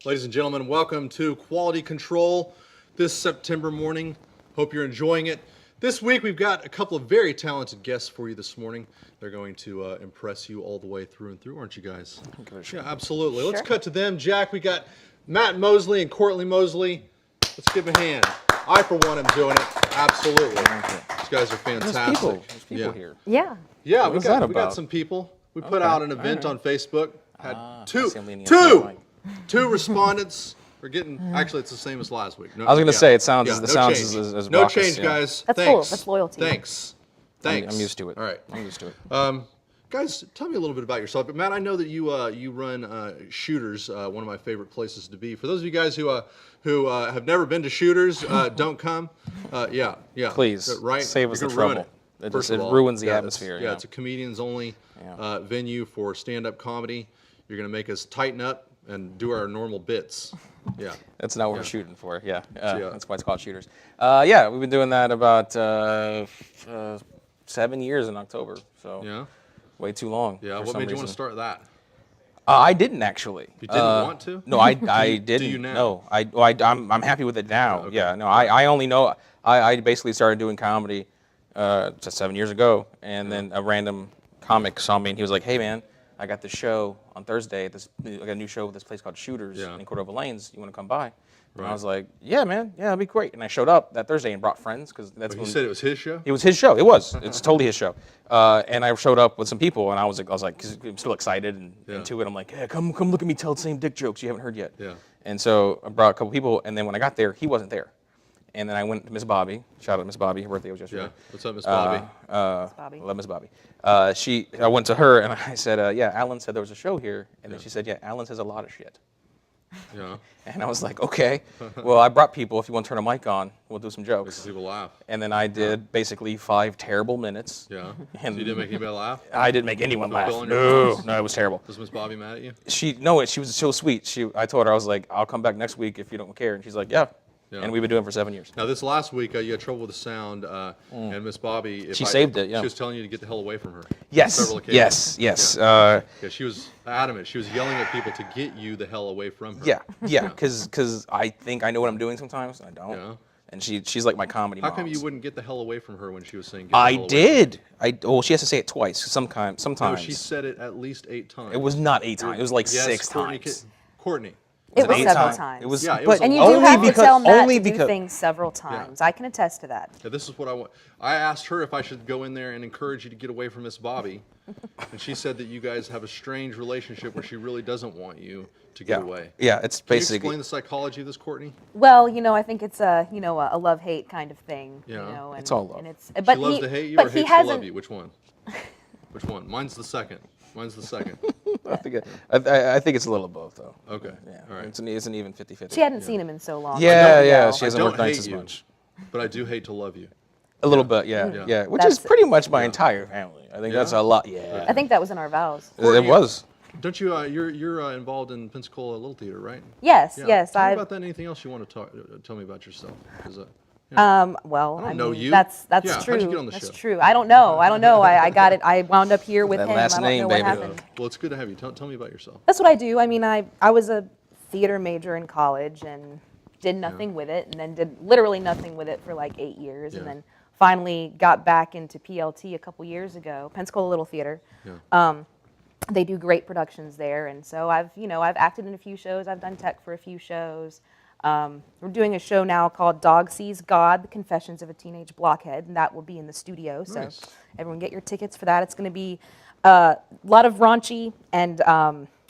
Ladies and gentlemen, welcome to Quality Control this September morning. Hope you're enjoying it. This week we've got a couple of very talented guests for you this morning. They're going to impress you all the way through and through, aren't you guys? Yeah, absolutely. Let's cut to them. Jack, we got Matt Moseley and Courtney Moseley. Let's give a hand. I, for one, am doing it. Absolutely. These guys are fantastic. There's people here. Yeah. Yeah, What we is that got about? some people. We put out an event on Facebook. Had two respondents. We're getting, actually, it's the same as last week. No, I was going to say, it sounds no as no raucous, change, yeah. guys. That's Thanks. cool. That's loyalty. Thanks. I'm used to it. All right. I'm used to it. Guys, tell me a little bit about yourself. But Matt, I know that you run Shooters, one of my favorite places to be. For those of you guys who have never been to Shooters, don't come. Yeah. Please, right? save us the You're gonna ruin trouble. It First just of all, ruins the yeah, atmosphere. Yeah, it's a comedians-only venue for stand-up comedy. You're going to make us tighten up and do our normal bits. Yeah. That's not what we're shooting for. Yeah. That's why it's called Shooters. We've been doing that about 7 years in October. So way too long. Yeah. for What some made you want reason. to start that? I didn't actually. You didn't want to? No, I didn't. Do you now? No, I'm happy with it now. Okay. Yeah. No, I only know. I basically started doing comedy just 7 years ago, and then a random comic saw me and he was like, "Hey man, I got this show on Thursday. I got a new show with this place called Shooters in Cordova Lanes. You want to come by?" And I was like, "Yeah, man. Yeah, that'd be great." And I showed up that Thursday and brought friends because that's when You said it was his show? it was his show. It was. It's totally his show. And I showed up with some people, and I was like, 'cause I'm still excited and into it. I'm like, "Hey, come look at me tell the same dick jokes you haven't heard yet." Yeah. And so I brought a couple people, and then when I got there, he wasn't there. And then I went to Miss Bobby. Shout out to Miss Bobby. Her birthday was yesterday. Yeah. What's up, Miss Bobby? Bobby. Love Miss Bobby. I went to her and I said, "Yeah, Alan said there was a show here." And then she said, "Yeah, Alan says a lot of shit." Yeah. And I was like, "Okay, well, I brought people. If you want to turn a mic on, we'll do some Makes jokes." people laugh. And then I did basically 5 terrible minutes. Yeah. And So you didn't make anybody laugh? I didn't make anyone laugh. fill in your pants? No, it was terrible. Was Miss Bobby mad at you? She was so sweet. I told her, I was like, "I'll come back next week if you don't care." And she's like, "Yeah." Yeah. And we've been doing it for 7 years. Now, this last week, you had trouble with the sound, and Miss Bobby... She saved it, yeah. She was telling you to get the hell away from her. Yes, On several occasions. yes. Yeah, she was adamant. She was yelling at people to get you the hell away from her. Yeah, because I think I know what I'm doing sometimes, and I don't. Yeah. And she's like my comedy How come moms. you wouldn't get the hell away from her when she was saying get the hell I away did. Well, she has to say it twice. Sometimes. No, she said it at least 8 times. It was not 8 times. It was like Yes, 6 Courtney times. Courtnny. It was it 8 several times? times. It was. Yeah, it was And you Only do have to because- tell Matt only to do because- things several times. I can attest to that. Yeah, this is what I want. I asked her if I should go in there and encourage you to get away from Miss Bobby, and she said that you guys have a strange relationship where she really doesn't want you to get away. Yeah, it's Can you basically. explain the psychology of this, Courtney? Well, I think it's a love-hate kind of thing. Yeah. And, It's all love. And it's, She but loves he, to hate you but or he hates to love hasn't. you? Which one? Which one? Mine's the second. I think it's a little of both, though. Okay. Yeah. All right. It's an even 50-50. She hadn't seen him in so long. Yeah. She I hasn't don't worked nights hate as you, much. but I do hate to love you. A little bit, yeah. Which That's- is pretty much my entire family. I think that's a lot. Yeah. I think that was in our vows. It was. Don't you? You're involved in Pensacola Little Theater, right? Yes, Yeah. yes. Tell me I about that. And anything else you want to tell me about yourself? 'Cause, well, I don't know mean, you. That's Yeah, true. how'd you get on the That's show? true. I don't know. I got it. I wound up here with That him. last I don't name, know what baby. happened. well, it's good to have you. Tell me about yourself. That's what I do. I mean, I was a theater major in college and did nothing with it, and then did literally nothing with it for like 8 years, and Yeah. then finally got back into PLT a couple years ago, Pensacola Little Theater. Yeah. They do great productions there, and so I've acted in a few shows. I've done tech for a few shows. We're doing a show now called Dog Sees God: The Confessions of a Teenage Blockhead, and that will be in the studio. So Nice. everyone get your tickets for that. It's going to be a lot of raunchy and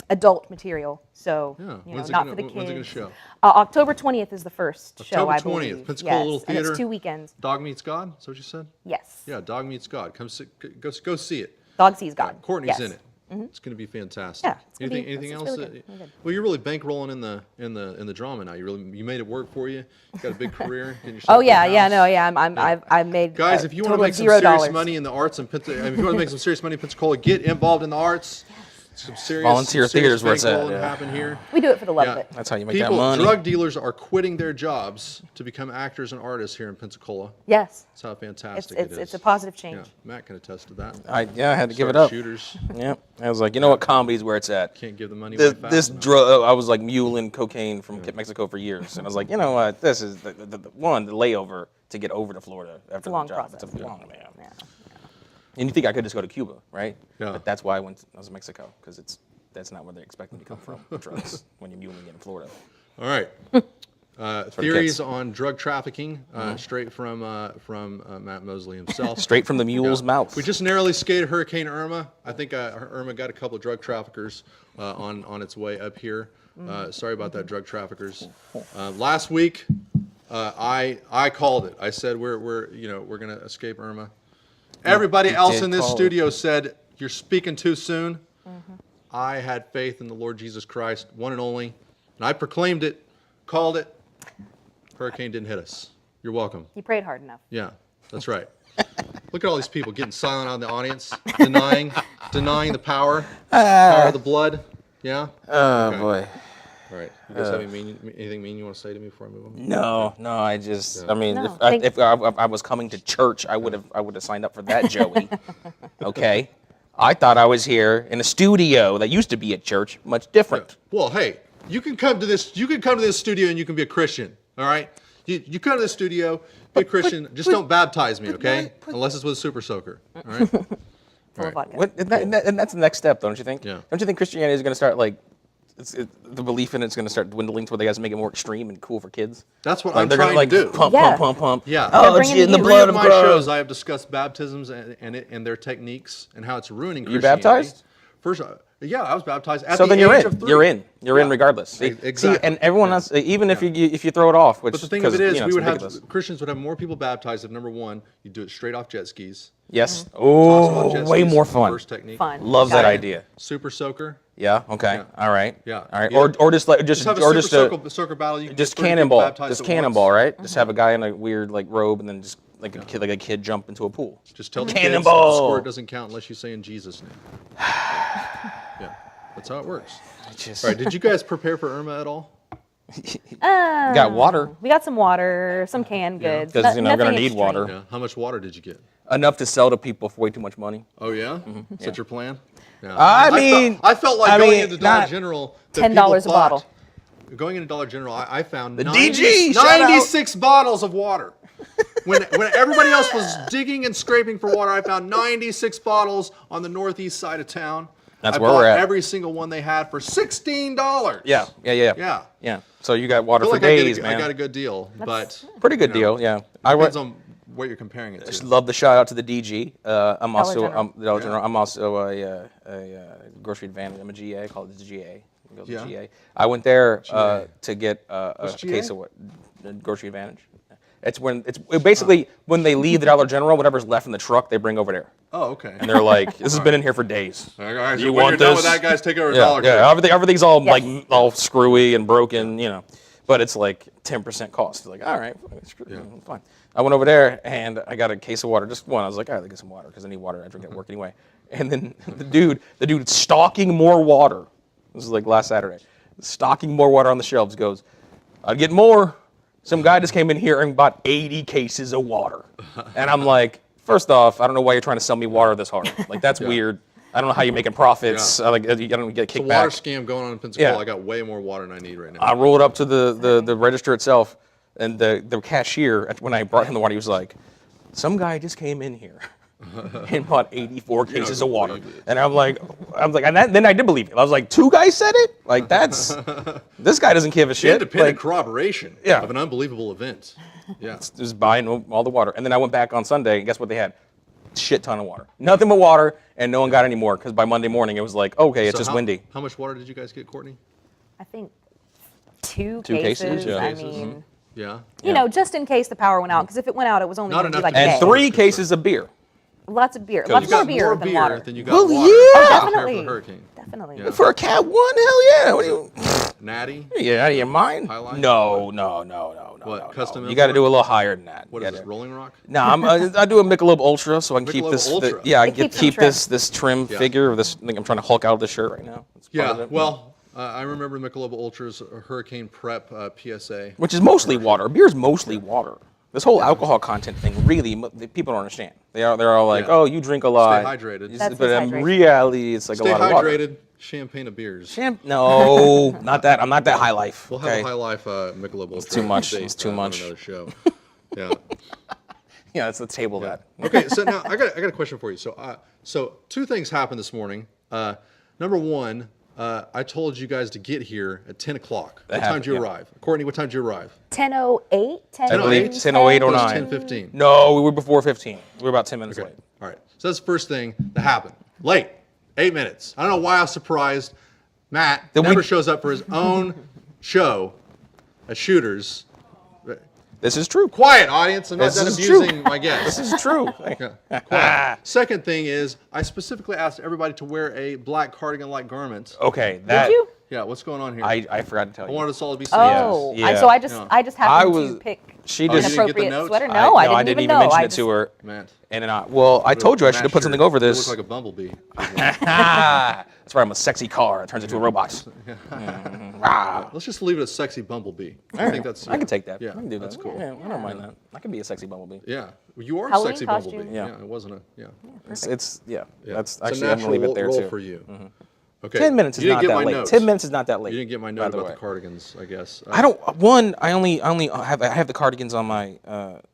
adult material. So Yeah. not for the kids. When's it gonna show? October 20th is the first show, October I 20th, believe. Pensacola yes, Little and it's Theater. 2 weekends. Dog Meets God. Is that what you said? Yes. Yeah. Dog Meets God. Go see it. Dog Sees God. Courtney's yes. in it. It's going to be fantastic. Yeah, it's gonna anything be- anything it's else? really good, really good. Well, you're really bankrolling in the drama now. You made it work for you. You got a big career. Getting yourself Oh a yeah, big yeah, house. no, yeah. I've made Guys, a if you want to total of make some serious $0. money in the arts, if you want to make some serious money in Pensacola, get involved in the arts. some serious Volunteer theater's where it's at, bankrolling yeah. happen here. We do it for the love of it. That's how you make People, that money. drug dealers are quitting their jobs to become actors and artists here in Pensacola. Yes. That's how fantastic It's it is. it's a positive Yeah, change. Matt can attest to that. I had to give it Started up. Shooters Yeah, I was like, you know what, comedy's where it's at. can't give the money away fast This enough. drug, I was like muling cocaine from Mexico for years, and I was like, you know what, this is the layover to get over to Florida after a long the job. process. It's a long man. Yeah. And you think I could just go to Cuba, right? Yeah. But that's why I was in Mexico, because that's not where they expect me to come from. Drugs when you're muling in Florida. All right. for the Theories kids. on drug trafficking, straight from Matt Moseley himself. Straight from the mule's mouth. We just narrowly skated Hurricane Irma. I think Irma got a couple of drug traffickers on its way up here. Sorry about that, drug traffickers. Last week, I called it. I said we're gonna escape Irma. Everybody you else did in this call it. studio said you're speaking too soon. I had faith in the Lord Jesus Christ, one and only, and I proclaimed it, called it. Hurricane didn't hit us. You're welcome. He prayed hard enough. Yeah, that's right. Look at all these people getting silent out in the audience, denying the power of the blood. Yeah. Oh Okay. boy. All right. You guys have anything mean you want to say to me before I move on? No, I just, I mean, No, if I was coming to church, I would have signed up for that, Joey. Okay, I thought I was here in a studio that used to be at church, much different. Well, hey, you can come to this. You can come to this studio and you can be a Christian. All right. You come to this studio, be a Christian. Just don't baptize me, okay? Unless it's with a super soaker. All right. Full Right. of vodka. What, and that's the next step, don't you think? Yeah. Don't you think Christianity is going to start like, the belief in it's going to start dwindling to where they guys make it more extreme and cool for kids? That's what Like I'm they're gonna, trying like, to do. Pump, Yeah. pump. Yeah. Oh, They're it's bringing in the the Three blood of of my Christ. shows, I have discussed baptisms and their techniques and how it's ruining You Christianity. baptized? First, yeah, I was baptized at So the then you're age in. of 3. You're in. You're in Yeah. regardless. See, Exactly. and everyone else, even if you throw it off, which But the thing of it 'cause, is, you know, we it's would ridiculous. have Christians would have more people baptized if number one, you do it straight off jet skis. Yes. Toss them off jet Oh, way skis, more fun. First technique. Fun. Love Got that it. idea. Super soaker. Yeah. Okay. Yeah. All right. Yeah. All right. Yeah. Or just like Just have a or super just soaker battle. You can just get 30 people cannonball. baptized Just at cannonball, once. right? Just have a guy in a weird like robe and then just like a kid jump into a pool. Just tell the kids that the Cannonball. squirt doesn't count unless you say in Jesus' name. Yeah, that's how it works. Just All right, did you guys prepare for Irma at all? got water We got some water, some canned goods. because we're gonna Nothing need extreme. water Yeah. How much water did you get? enough to sell to people for way too much money. Oh yeah, is that your plan? Yeah. I mean, I felt like I going mean, into Dollar not- General. that $10 people a bottle. thought- Going into Dollar General, I found The DG, shout out. 96 bottles of water. When everybody else was digging and scraping for water, I found 96 bottles on the northeast side of town. That's I where we're bought at. every single one they had for $16. Yeah. Yeah. So you got water I feel for like days, I man. got a good deal, but Pretty good you know, deal. Yeah. I depends went. on what you're comparing it Just to. love the shout out to the DG. I'm also General. Dollar General. I'm also a grocery advantage. I'm a GA. I call it the GA. It goes to Yeah. GA. I went there GA. to get a What's case GA? of what? Grocery advantage. It's basically when they leave the Dollar General, whatever's left in the truck, they bring over there, Oh, okay. and they're like, "This has been in here for days. All right, so You when want you're done with this? that, guys, take over Yeah, Dollar yeah. General. Everything's all Yes. like all screwy and broken, you know. But it's like 10% cost. Like, all right, fine. I went over there and I got a case of water, just one. I was like, all right, let me get some water because I need water. I drink at work anyway. And then the dude stocking more water. This was like last Saturday. Stocking more water on the shelves goes, I'd get more. Some guy just came in here and bought 80 cases of water. And I'm like, first off, I don't know why you're trying to sell me water this hard. Like, that's weird. I don't know how you're making profits. Yeah. I don't get a It's a water kickback. scam going on in Pensacola. Yeah. I got way more water than I need right now. I rolled up to the register itself, and the cashier, when I brought him the water, he was like, some guy just came in here and bought 84 cases of gonna water. believe it. And I'm like, then I did believe it. I was like, 2 guys said it? Like, that's, this guy doesn't give a shit. Independent Like, corroboration Yeah. of an unbelievable event. Yeah. just buying all the water. And then I went back on Sunday, and guess what they had? Shit ton of water. Nothing but water, and no one got any more, because by Monday morning, it was like, okay, it's So just how, windy. How much water did you guys get, Courtney? I think two Two cases, cases. yeah. I Cases, mean, Yeah. you know, just in case the power went out. Because if it went out, it was only Not going to be enough like to- a And day. 3 cases of beer. Lots of beer. 'Cause Lots you more got beer more than beer water. than you got Well, water. yeah. Prepare Definitely. for a hurricane. Definitely. Yeah. For a cat one, hell yeah. What do you? Natty. Yeah, out of your mind? Highlight? No. What, No. custom You got to import? do a little higher than that. What You is this, gotta- Rolling Rock? No, I do a Michelob Ultra so I can keep Michelob this. Ultra. Yeah, I It can keeps keep them this trim Yeah. figure of this. I think I'm trying to Hulk out of the shirt right now. It's part of Yeah, it. well, I remember Michelob Ultra's Hurricane Prep PSA. Which is mostly water. Beer is mostly water. This whole alcohol content thing, really, people don't understand. They're all like, Yeah. "Oh, you drink a lot." hydrated. That's But in hydration. reality, it's like Stay a lot of water. hydrated. Champagne of beers. No, not that. I'm not that high life. We'll have okay? a high life Michelob Ultra. too much. debate, It's too on much. another show. Yeah. Yeah, let's table that. Okay, so now I got a question for you. So two things happened this morning. Number one, I told you guys to get here at 10 o'clock. What time happened, did you yeah. arrive? Courtney, what time did you arrive? 10:08. I believe 10:10. 10:08 or It was 9. 10:15. No, we were before 15. We were about 10 minutes Okay. late. All right. So that's the first thing that happened. Late. 8 minutes. I don't know why I was surprised. Matt Then never we- shows up for his own show at Shooters. This is true. Quiet, audience. I'm not This done is true. abusing my guests. This is true. Yeah, quiet. Second thing is, I specifically asked everybody to wear a black cardigan-like garment. Okay, that Did you? Yeah, what's going on here? I forgot to tell I you. wanted us all to be safe. Oh, Yeah. so I just Yeah. I just I happened was- to pick she an just- You didn't get the appropriate notes? sweater. I- No, I didn't even know. mention I it to her. Man. And I told you I should have put something over You this. look like a bumblebee. That's right. I'm a sexy car. It turns into a robot. Rah. Let's just leave it as sexy bumblebee. I think that's. I can take that. Yeah, I can do that. that's cool. Yeah, I don't mind that. I can be a sexy bumblebee. Yeah, you are a Halloween sexy costume. bumblebee. Yeah. It wasn't a. Yeah. It's Yeah. That's It's a actually I'm gonna leave natural it there role too. for you. Okay. 10 minutes is you didn't not get that my late. Notes. 10 minutes is not that late. You didn't get my by note the about way. the cardigans, I guess. I don't. One, I only have the cardigans on my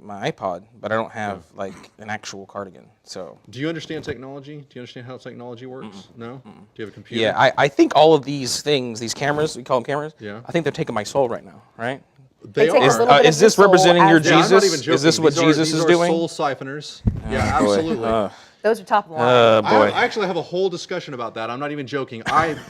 my iPod, but I don't have like an actual cardigan. So Do you understand technology? Do you understand how technology works? No. Do you have a computer? yeah, I think all of these things, these cameras, we call them cameras. Yeah. I think they're taking my soul right now, right? They They take a are. little bit Is of your this soul representing your as- Yeah, I'm not Jesus? even joking. Is this what These are- Jesus these is are doing? Soul siphoners. Yeah, Boy. absolutely. Those are top of the line. Boy. I actually have a whole discussion about that. I'm not even joking.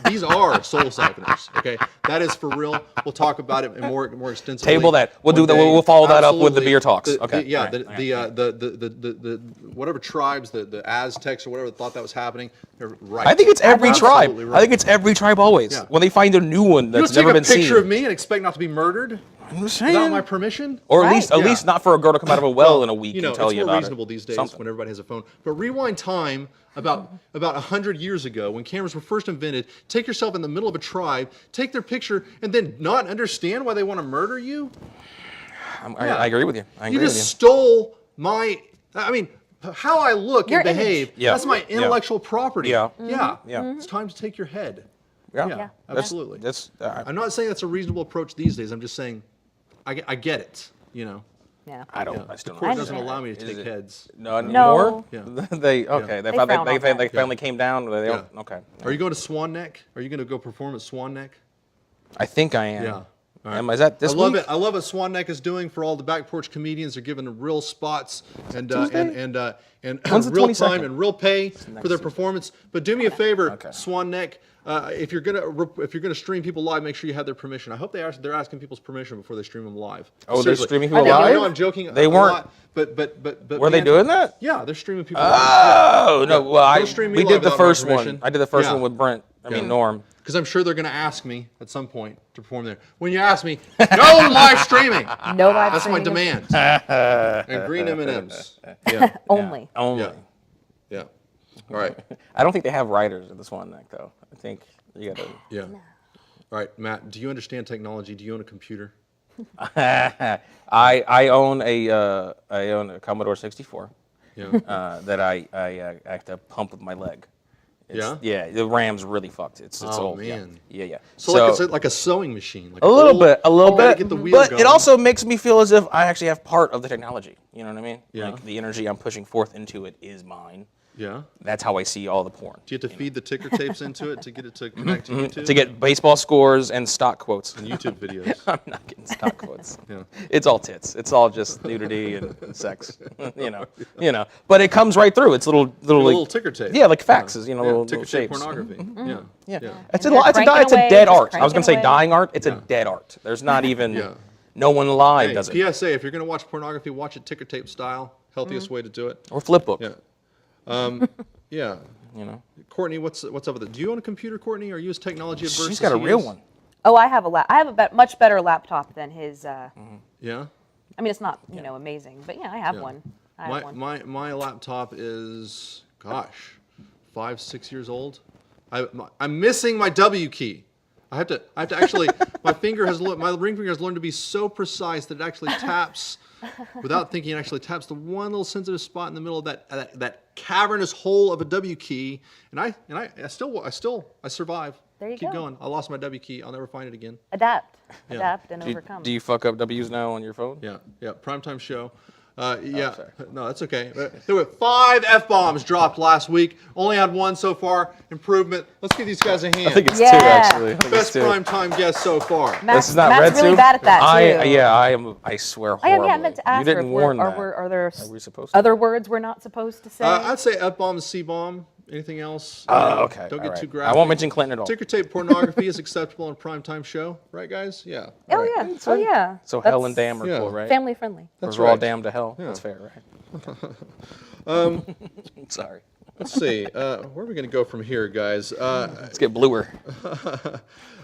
These are soul siphoners. Okay, that is for real. We'll talk about it more extensively. Table that. We'll one do that. day. We'll follow that up with the Absolutely. beer talks. The- Okay. yeah. All right. The whatever tribes, the Aztecs or whatever thought that was happening, they're right. I think it's every tribe. Absolutely right. I think it's every tribe always. Yeah. When they find a new one You that's don't never take been a picture seen. of me and expect not to be murdered I'm just without saying. my permission. Or at Right. least, at Yeah. least not for a girl to come out of a well in a week You know, and tell it's you more about reasonable it. these days Something. when everybody has a phone. But rewind time about 100 years ago when cameras were first invented. Take yourself in the middle of a tribe, take their picture, and then not understand why they want to murder you. I agree with you. I You agree just with stole my. I mean, how I look Your and image. behave. Yeah. That's my Yeah. intellectual property. Yeah. Yeah. Yeah. It's time to take your head. you. Yeah. Yeah. Yeah. Absolutely. That's. I'm not saying that's a reasonable approach these days. I'm just saying, I get it. You know. Yeah. I don't. Yeah. I still The don't. court doesn't understand. allow me to Is take it- heads. No. No. More? Yeah. They okay. They frown on that. They finally came down. They don't. Yeah. Okay. Are you going to Swan Neck? Are you going to go perform at Swan Neck? I think I am. Yeah. All right. Is that this I love week? it. I love what Swan Neck is doing for all the back porch comedians. They're giving them real spots and Tuesday? and When's the real 22nd? time and real pay for their Tuesday. performance. But do me a favor, Okay. Swan Neck. If you're gonna stream people live, make sure you have their permission. I hope they're asking people's permission before they stream them live. Oh, they're Seriously. streaming people I live? know I'm joking. They a weren't. lot, but Were they man, doing that? Yeah, they're streaming people live. Oh no! Well, Don't stream me we live did the without my first one. permission. I did the first Yeah. one with Brent. I mean Yeah. Norm. Because I'm sure they're going to ask me at some point to perform there. When you ask me, no live streaming. No live That's my streaming. demand. And green M&Ms. Yeah, Only. Only. yeah, yeah. All right, I don't think they have writers at the Swan Neck though. I think you gotta. yeah. All right, Matt. Do you understand technology? Do you own a computer? I own a Commodore 64 Yeah. that I have to pump with my leg. Yeah? Yeah. The RAM's really fucked. It's Oh, old. Yeah. man. Yeah. So like it's like a sewing machine. Like a little old- bit, you gotta bit. Get the wheel But going. it also makes me feel as if I actually have part of the technology. You know what I mean? Yeah. Like the energy I'm pushing forth into it is mine. Yeah. That's how I see all the porn. Do you have to feed the ticker tapes into it to get it to connect to YouTube? To get baseball scores and stock quotes. and YouTube videos. I'm not getting stock quotes. Yeah. It's all tits. It's all just nudity and sex. you know. But it comes right through. It's little Little like, ticker tape. yeah, like faxes. You know, Yeah, little ticker little tape shapes. pornography. Yeah. Yeah. Yeah. It's a And they're it's a cranking it's a away, dead just art. I was gonna say cranking away. dying art. It's a dead art. There's not even Yeah. no one live Hey, does it. PSA: if you're gonna watch pornography, watch it ticker tape style. Healthiest way to do it. Or flip book. Yeah. Yeah. You know, Courtney, what's up with it? Do you own a computer, Courtney? Are you as technology adverse? she's as got a he real is? one. Oh, I have a much better laptop than his. Yeah. I mean, it's not amazing, but yeah, I have Yeah. one. I have one. My laptop is, gosh, 5-6 years old. I'm missing my W key. I have to actually. My ring finger has learned to be so precise that it actually taps, without thinking, it actually taps the one little sensitive spot in the middle of that cavernous hole of a W key, and I survive. There you Keep go. going. I lost my W key. I'll never find it again. Adapt, Yeah. adapt, and overcome. Do you fuck up W's now on your phone? Yeah. Primetime show. Yeah. sorry. No, that's okay. There were 5 F-bombs dropped last week. Only had 1 so far. Improvement. Let's give these guys a hand. I think it's Yeah. 2 actually. I think Best it's 2. primetime guest so far. Matt's, This is not Matt's red really soup? bad at that too. I am. I swear I am. horribly. Yeah, I meant to ask You her didn't if warn that. are there Are we supposed to? other words we're not supposed to say? I'd say F-bomb and C-bomb. Anything else? Okay. Don't all get right. too graphic. I won't mention Clinton at all. Ticker tape pornography is acceptable on a primetime show, right, guys? Yeah. oh right. yeah. Oh yeah. So That's hell and damn are Yeah. cool, right? family friendly. That's We're all right. damned to hell. Yeah. That's fair, right? Sorry. Let's see. Where are we going to go from here, guys? Let's get bluer.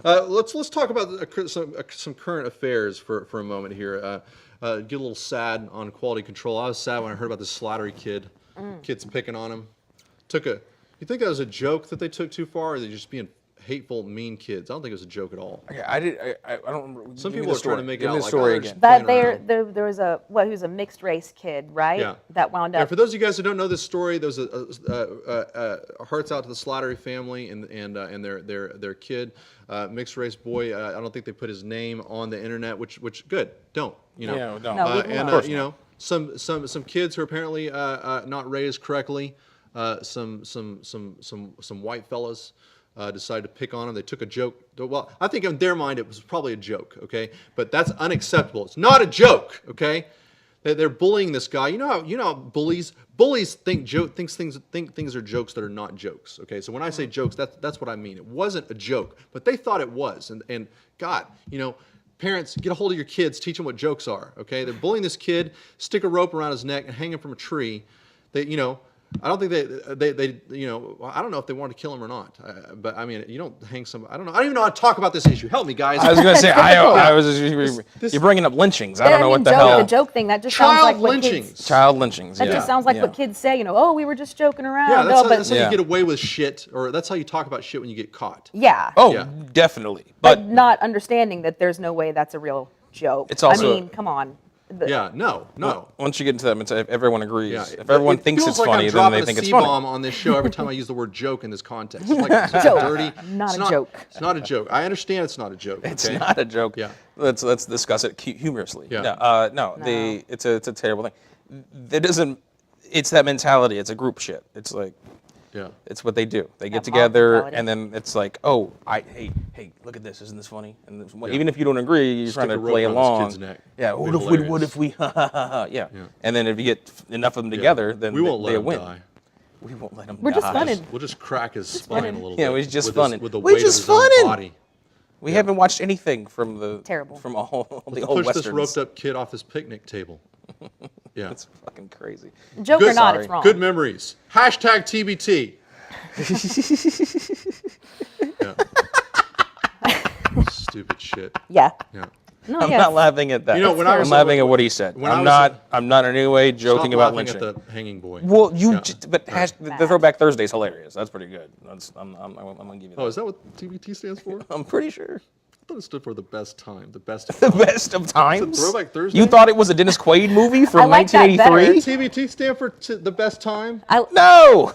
Let's talk about some current affairs for a moment here. Get a little sad on quality control. I was sad when I heard about this Slattery kid. Kids picking on him. You think that was a joke that they took too far, or are they just being hateful, mean kids? I don't think it was a joke at all. Okay, I don't remember. Some Give me people the are trying to story. make it Give me out the like, story oh, again. That playing there was he was a mixed race kid, right? Yeah. That wound Yeah, up. for those of you guys who don't know this story, there was a hearts out to the Slattery family and their kid, mixed race boy. I don't think they put his name on the internet, which good. Don't you know? Yeah, don't. No, we And won't. you know, some kids who are apparently not raised correctly. Some white fellas decided to pick on him. They took a joke. Well, I think in their mind it was probably a joke, okay? But that's unacceptable. It's not a joke, okay? They're bullying this guy. You know how bullies think things are jokes that are not jokes, okay? So when I say jokes, that's what I mean. It wasn't a joke, but they thought it was. And God, you know, parents, get a hold of your kids, teach them what jokes are, okay? They're bullying this kid, stick a rope around his neck and hang him from a tree. You know, I don't think they you know, I don't know if they wanted to kill him or not. But I mean, you don't hang some. I don't know. I don't even know how to talk about this issue. Help me, guys. I was gonna say you're bringing up lynchings. I don't know what the hell. The joke thing, that just sounds Child like what lynchings. kids. Child lynchings. That yeah. just sounds like yeah. what kids say. You know, oh, we were just joking around. Yeah, no, that's how Yeah. you get away with shit, or that's how you talk about shit when you get caught. yeah. Oh, Yeah. definitely. But But not understanding that there's no way that's a real joke. It's also- I mean, come on. Yeah, no. once you get into that, if everyone agrees, Yeah, if everyone it thinks feels it's like funny, I'm then they dropping think a it's funny. C-bomb on this show every time I use the word joke in this context. It's like it's such Joke. a dirty. Not it's a joke. It's not a joke. I understand it's not a joke. It's okay? not a joke. Yeah. Let's discuss it humorously. Yeah. No. It's a terrible thing. That doesn't. It's that mentality. It's a group shit. It's like. Yeah. It's what they do. They get mob together, mentality. and then it's like, oh, hey, look at this! Isn't this funny? And even if you don't agree, you're Stick trying a to rope play around this along. kid's neck. Yeah. It'd be What if we? Yeah. And then if you get enough of them together, then we won't let they him win. die. We won't let them. We're just die. funning. We'll just crack his spine a little bit. Yeah, we're just with funning. With the We're weight just of his own funning. body. We haven't watched anything from the Terrible. from all the old Push westerns. this roped up kid off this picnic table. Yeah. That's fucking crazy. Joke Good- or not, sorry. it's wrong. Good memories. Hashtag TBT. Yeah. Stupid shit. Yeah. Yeah. No, I'm yeah. not laughing at that. You know, when I I'm was laughing at what he said. when I I'm was not. I'm not in any way joking Stop about laughing lynching. at the hanging boy. Well, you. Yeah. But the Throwback Thursday is hilarious. That's pretty good. I'm gonna give you that. Oh, is that what TBT stands for? I I'm pretty sure. thought it stood for the best time. The best. The best of times. Throwback Thursday? You thought it was a Dennis Quaid movie from I like that 1983? TBT stand for the best time? No.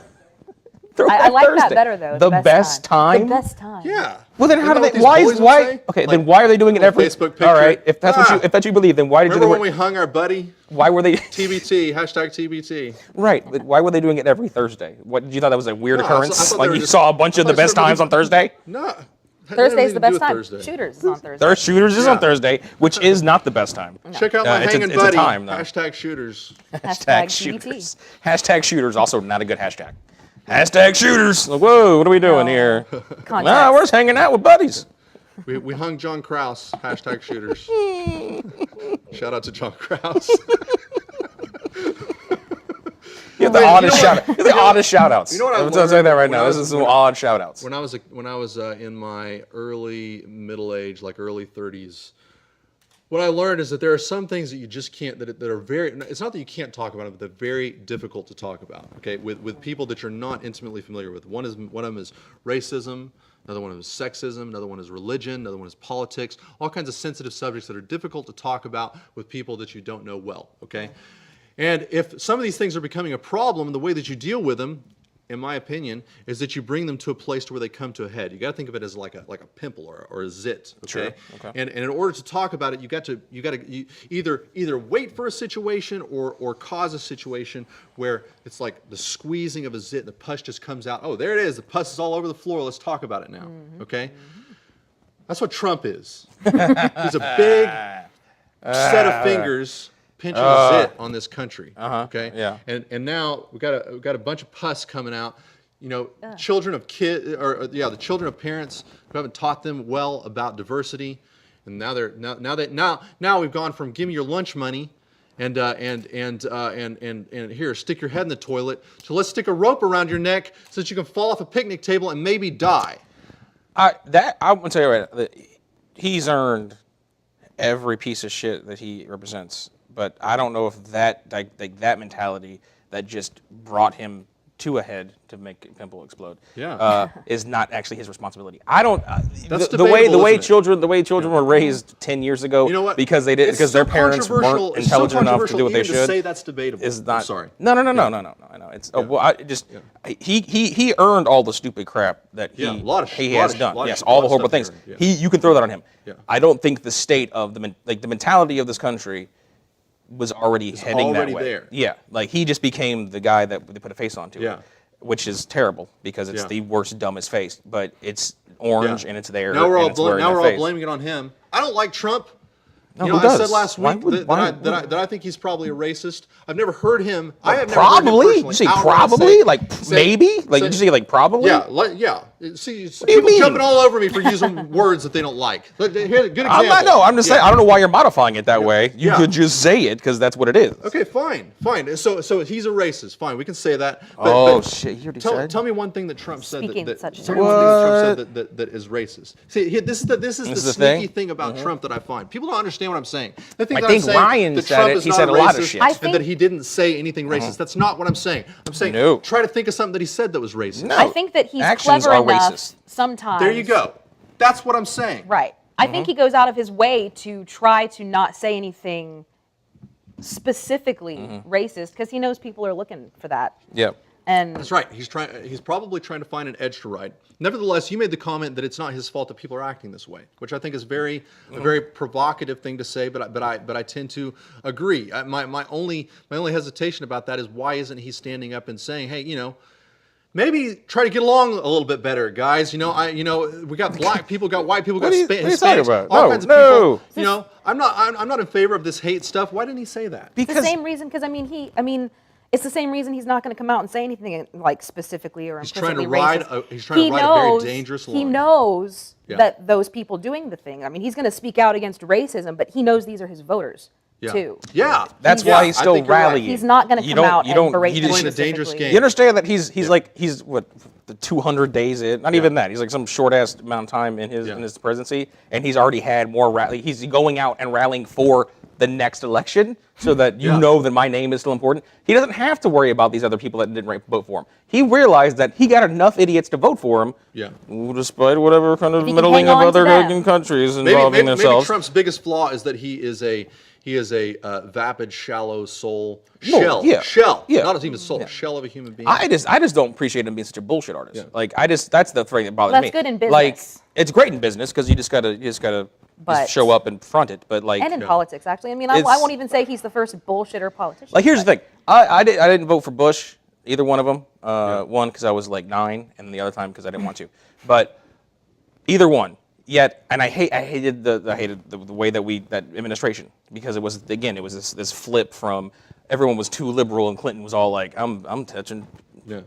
Throwback I like that Thursday. better though. The best time. The best time. Yeah. Well, then how do Isn't that they? what Why these is bullies would why? say? Okay, Like, then why are they doing it every? Facebook picture. All right, if that's what you Ah. if that's what you believe, then why did Remember they? when we hung our buddy? Why were they? TBT. Hashtag TBT. Right, but why were they doing it every Thursday? What did you thought that was a weird No, I thought occurrence? they Like were you just- saw a bunch I of the thought best somebody- times on Thursday. No. Thursday's the best time. Thursday. Shooters is on Thursday. There are shooters is on Yeah. Thursday, which is not the best time. Check out my it's a- hanging it's a buddy. time, though. Hashtag shooters. Hashtag shooters. Hashtag shooters also not a good hashtag. Hashtag shooters. Like, whoa, what are we doing No. here? Context. Nah, we're just hanging out with buddies. We hung John Krause. Hashtag shooters. Shout out to John Krause. You have the oddest shout. You have the oddest shout outs. You know what I I'm saying that right learned now. when I This was- is some odd shout outs. When I was in my early middle age, like early 30s, what I learned is that there are some things that you just can't, that are very, it's not that you can't talk about them, but they're very difficult to talk about, okay, with people that you're not intimately familiar with. One of them is racism, another one is sexism, another one is religion, another one is politics, all kinds of sensitive subjects that are difficult to talk about with people that you don't know well, okay? And if some of these things are becoming a problem, the way that you deal with them, in my opinion, is that you bring them to a place to where they come to a head. You got to think of it as like a pimple or a zit. Okay? Sure, okay. And in order to talk about it, you got to either wait for a situation or cause a situation where it's like the squeezing of a zit and the pus just comes out. Oh, there it is. The pus is all over the floor. Let's talk about it now. Okay? That's what Trump is. He's a big set of fingers pinching a zit on this country. Okay. Yeah. And now we've got a bunch of pus coming out. You know, children of the children of parents who haven't taught them well about diversity, and now we've gone from give me your lunch money, and here stick your head in the toilet, to let's stick a rope around your neck so that you can fall off a picnic table and maybe die. I want to tell you right now, he's earned every piece of shit that he represents. But I don't know if that that mentality that just brought him to a head to make a pimple explode is not actually his responsibility. I don't. That's the way debatable, isn't it? children were raised 10 years ago, You know what? because It's their so parents controversial- weren't it's so intelligent enough to do what they controversial even should. to say that's debatable. Is not. I'm sorry. No. I know. It's he earned all the stupid crap that he has done. Yes, all the horrible things. You can throw that on him. Yeah. I don't think the state of the mentality of this country was already heading that way. there. Yeah, like he just became the guy that they put a face onto. Yeah. Which is terrible because it's Yeah. the worst, dumbest face. But it's orange and it's there. Now we're all and it's wearing now that we're all face. blaming it on him. I don't like Trump. No, You who know, I said does? last Why week would- why- that I think he's probably a racist. I've never heard him. I have never heard him Probably? personally You say outright probably? say- Like say- maybe? Like say- did you say like probably? Yeah. See, do you people mean? jumping all over me for using words that they don't like. Here's a good example. I'm not. No, I'm just saying. I don't know why you're modifying it that way. You Yeah. could just say it because that's what it is. Okay, fine. So he's a racist. Fine, we can say that. Oh, shit, you already said? Tell me one thing that Trump said Speaking that such tell me one thing that Trump What? said that is racist. See, this is the the sneaky thing? thing about Trump that I find. People don't understand what I'm saying. They think I that think I'm saying Ryan that said Trump it. is He not said a lot of racist shit. I and that think- he didn't say anything racist. That's not what I'm saying. I'm saying No. try to think of something that he said that was racist. No. I think that he's Actions clever are enough racist. sometimes. There you go. That's what I'm saying. Right. I think he goes out of his way to try to not say anything specifically racist because he knows people are looking for that. Yeah. And That's right. He's probably trying to find an edge to ride. Nevertheless, you made the comment that it's not his fault that people are acting this way, which I think is a very provocative thing to say. But I tend to agree. My only hesitation about that is why isn't he standing up and saying, hey, maybe try to get along a little bit better, guys. We got black people, got white people, got What are you talking Hispanics, about? all No, kinds of no. people. I'm not in favor of this hate stuff. Why didn't he say that? it's the same reason because it's the same reason he's not going to come out and say anything like specifically or He's trying to implicitly ride racist. he's trying to ride a very dangerous He line. knows Yeah. that those people doing the thing. I mean, he's going to speak out against racism, but he knows these are his voters too. Yeah. That's Yeah, why he's I still think you're right. rallying. He's not going to You come don't- out you and don't- berate he them just- Playing a dangerous specifically. game. You understand that he's what the 200 days in, not even that. He's like some short ass amount of time in his presidency, and he's already had more rally. He's going out and rallying for the next election, so that you know that my name is still important. He doesn't have to worry about these other people that didn't vote for him. He realized that he got enough idiots to vote for him. Yeah. Despite whatever kind of he can meddling hang of on to other them. countries Maybe involving themselves. Trump's biggest flaw is that he is a vapid, shallow soul No, shell. yeah, Shell. yeah. Not even soul. Shell of a human being. I just don't appreciate him being such a bullshit artist. Like that's the thing that bothers Well, me. that's good in Like business. it's great in business because you just gotta But- show up and front it. But like And in politics, actually. I mean, I It's- won't even say he's the first bullshitter politician. Like here's the thing, I didn't vote for Bush, either one of them. One because I was like 9, and the other time because I didn't want to. But either one. Yet, and I hated the way that administration, because it was this flip from everyone was too liberal and Clinton was all like I'm touching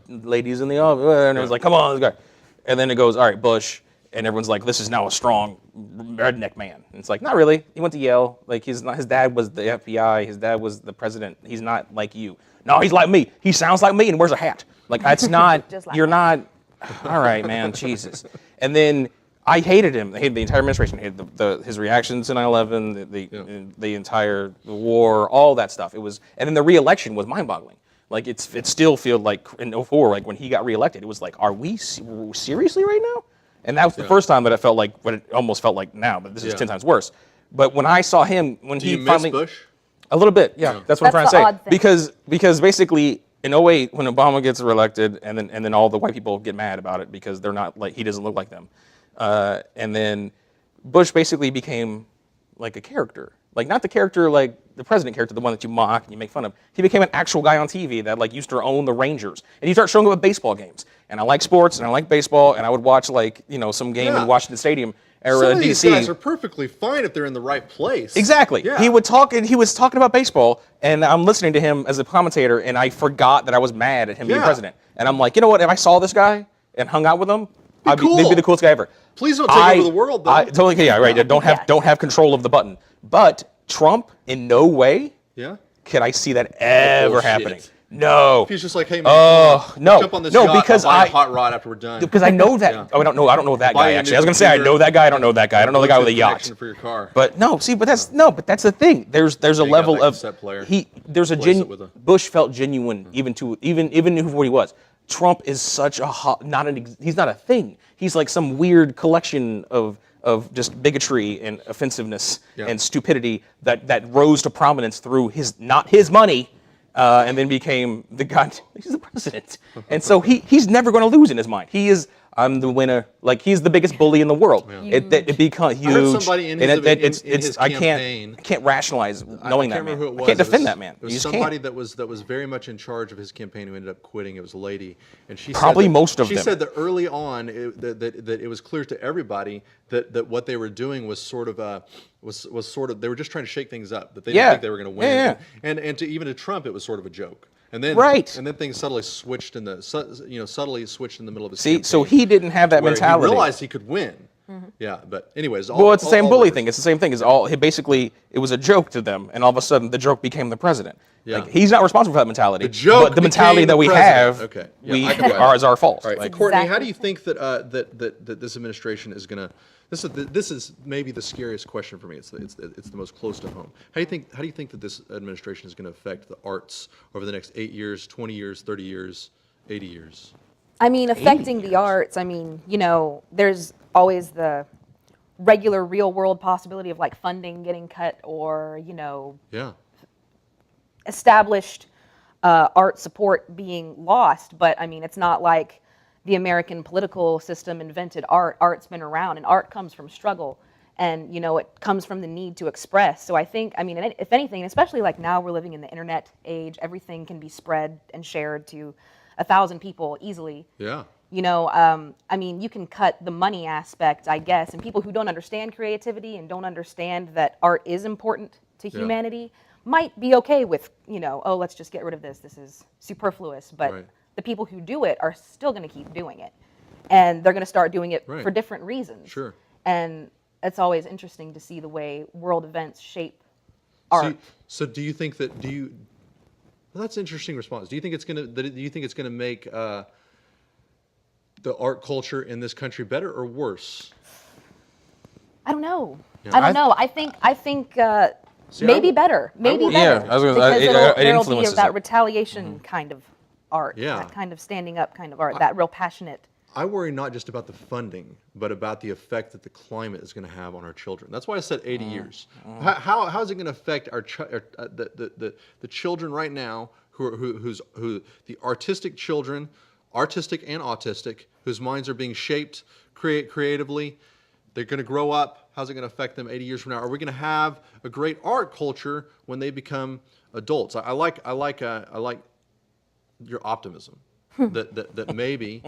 ladies in the office, and it was like, come on, let's go. And then it goes, all right, Bush, and everyone's like, this is now a strong redneck man. And it's like, not really. He went to Yale. Like, he's not. His dad was the FBI. His dad was the president. He's not like you. No, he's like me. He sounds like me and wears a hat. Like, it's not. Just like you're that. not. All right, man. Jesus. And then I hated him. I hated the entire administration. I hated his reactions to 9/11, the entire war, all that stuff. It was, and then the re-election was mind-boggling. Like, it still feels like in '04, like when he got reelected, it was like, are we seriously right now? And that was the first time that I felt like what it almost felt like now, but this is 10 times worse. But when I saw him, when Do he you finally, miss Bush? a little bit, yeah, that's what I'm That's trying the to odd say. thing. Because basically in '08, when Obama gets reelected, and then all the white people get mad about it because they're not like, he doesn't look like them, and then Bush basically became like a character. Like, not the character like the president character, the one that you mock and you make fun of. He became an actual guy on TV that like used to own the Rangers. And he started showing up at baseball games. And I like sports and I like baseball, and I would watch like, some game in Washington Stadium or Some of DC. these guys are perfectly fine if they're in the right place. Exactly. Yeah. He would talk, and he was talking about baseball, and I'm listening to him as a commentator, and I forgot that I was mad at him being Yeah. president. And I'm like, you know what? If I saw this guy and hung out with him, he'd cool. be the coolest guy ever. Please don't take over the world, though. Totally, yeah, right. Don't have control of the button. But Trump, in no way, Yeah. could I see that ever Bullshit. happening. No. If he's just like, hey man, no. jump on this No, yacht, because I'll buy a I- hot rod after we're done. Because I know that. Yeah. Oh, I don't know that Buy guy a actually. new I was gonna say I computer. know that guy. I don't know that guy. I don't know the guy with a yacht. Connection for your car. But no, see, but that's the thing. There's a you got level that of cassette player. there's a Replace it with a- Bush felt genuine even knew who he was. Trump is such a he's not a thing. He's like some weird collection of just bigotry and offensiveness and stupidity that rose to prominence through not his money. And then became the guy. He's the president, and so he's never going to lose in his mind. I'm the winner. Like, he's the biggest bully in the world. It becomes huge. I heard somebody in his I campaign. can't rationalize knowing I can't that. remember who it was. I can't defend that man. It was You just somebody can't. that was very much in charge of his campaign who ended up quitting. It was a lady, and she Probably said that, most of she them. said that early on that it was clear to everybody that what they were doing was sort of they were just trying to shake things up. That they didn't think they were going to win. Yeah. And even to Trump, it was sort of a joke. And then Right. And then things subtly switched in the middle of his See, campaign, so he didn't have that where mentality. He realized he could win. Yeah, but anyways, Well, it's the same bully this- thing. It's the same thing. It was a joke to them, and all of a sudden, the joke became the president. Yeah. Like, he's not responsible for that mentality. The joke but the mentality became that we the have, president. Okay. Yeah, I can buy are that. is our fault. All right, Like, Courtney, how Exactly. do you think that this administration is going to? This is maybe the scariest question for me. It's the most close to home. How do you think that this administration is going to affect the arts over the next 8 years, 20 years, 30 years, 80 years? I mean, affecting years. the arts, there's always the regular real world possibility of like funding getting cut or, Yeah. established art support being lost. But I mean, it's not like the American political system invented art. Art's been around, and art comes from struggle. And, it comes from the need to express. So I think, if anything, especially like now we're living in the internet age, everything can be spread and shared to 1,000 people easily. Yeah. You can cut the money aspect, I guess, and people who don't understand creativity and don't understand that art is important to humanity might be okay with, oh, let's just get rid of this. This is superfluous. But Right. the people who do it are still going to keep doing it. And they're going to start doing it Right. for different reasons. Sure. And it's always interesting to see the way world events shape art. So do you think that Well, that's an interesting response. Do you think it's gonna make the art culture in this country better or worse? I don't know. Yeah. I don't know. I think See, maybe better. Maybe worry- better. Yeah, I was gonna say, because it there'll be influences that it. retaliation kind of art. Yeah. That kind of standing up kind of art. That real passionate. I worry not just about the funding, but about the effect that the climate is going to have on our children. That's why I said 80 years. How is it going to affect the children right now who the artistic children, artistic and autistic, whose minds are being shaped creatively? They're going to grow up. How's it going to affect them 80 years from now? Are we going to have a great art culture when they become adults? I like your optimism. that maybe